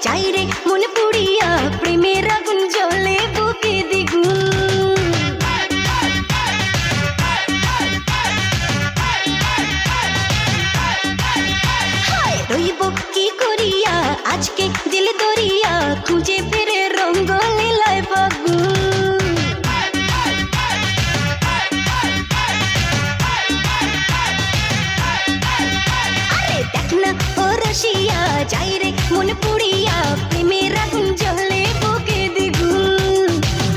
যাই রে মন পুড়িয়া প্রেমের আগুন জ্বলে বুকে দ্বিগুণ। হায় রইব কি করিয়া আজকে দিল দরিয়া খুঁজে ফিরে রঙ্গ লীলায় ফাগুন। আরে দেখ না ও রসিয়া যাই রে মন পুড়িয়া প্রেমের আগুন জ্বলে বুকে দ্বিগুণ।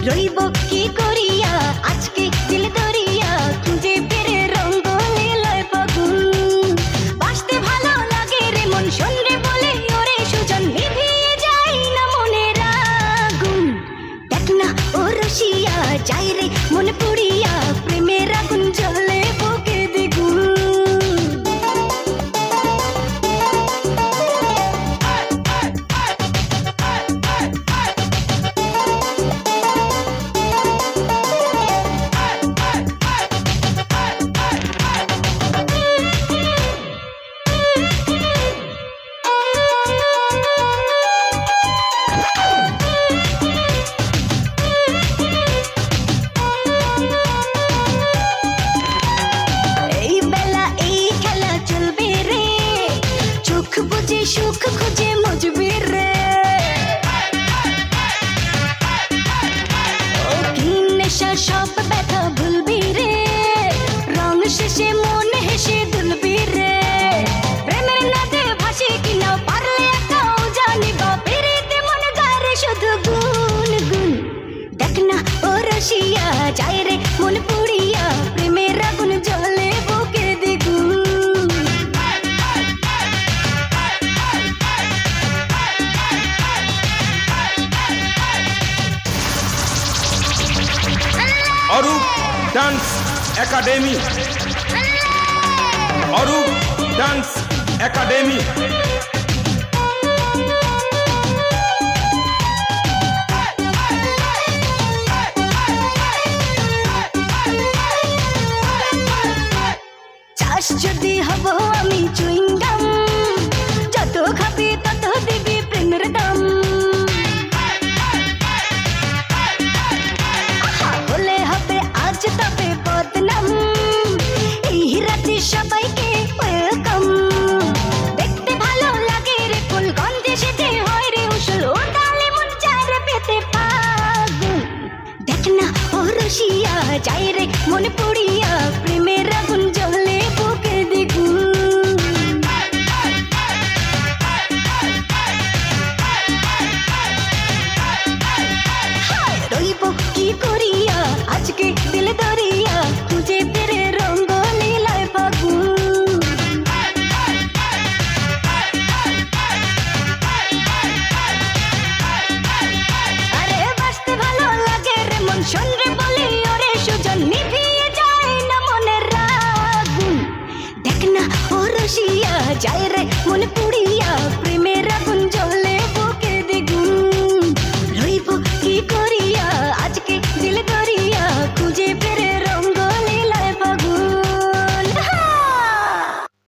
রইব কি করিয়া আজকে দিল দরিয়া খুঁজে ফিরে রঙ্গ লীলায় ফাগুন। বাসতে ভালো লাগে রে মন শোনরে বলে ওরে সুজন নিভিয়ে যায় না মনের আগুন। দেখ না ও রসিয়া যাই রে মন পুড়িয়া প্রেমের আগুন জ্বলে বুকে দ্বিগুণ। সুখ খুঁজে মজবি রে ও কি নেশা সব ব্যথা ভুলবি রে রং শেষে মন হেসে দুলবি রে প্রেমের নাতে ভাসি কিনা পারলে একাও জানিবা পেরিতে মন গারে শুধু গুন গুন। দেখ না ও রসিয়া যাই রে মন পুড়িয়া প্রেমের আগুন জ্বলে বুকে দ্বিগুণ। Arup dance academy, Arup dance academy. চাষ যদি হব আমি চুইংগাম যত খাবি তত দিবি প্রেমের দাম। হলে হবে আজ তবে বদনাম এই রাতে সবাইকে ওয়েলকাম। দেখতে ভালো লাগে রে ফুল গন্ধে সেজে হয় রে উসুল ওটালে মন চার পেতে পাগুন। দেখ না ও রসিয়া যাই রে মন পুড়িয়া প্রেমের আগুন জ্বলে বুকে দ্বিগুণ। রইব কি করিয়া আজকে দিল দরিয়া খুঁজে ফিরে রঙ্গ লীলায় ফাগুন। আরে বাসতে ভালো লাগে রে মন শোনরে বলে ওরে সুজন নিভিয়ে যায় না মনের আগুন। দেখ না ও রসিয়া যাই রে মন পুড়িয়া প্রেম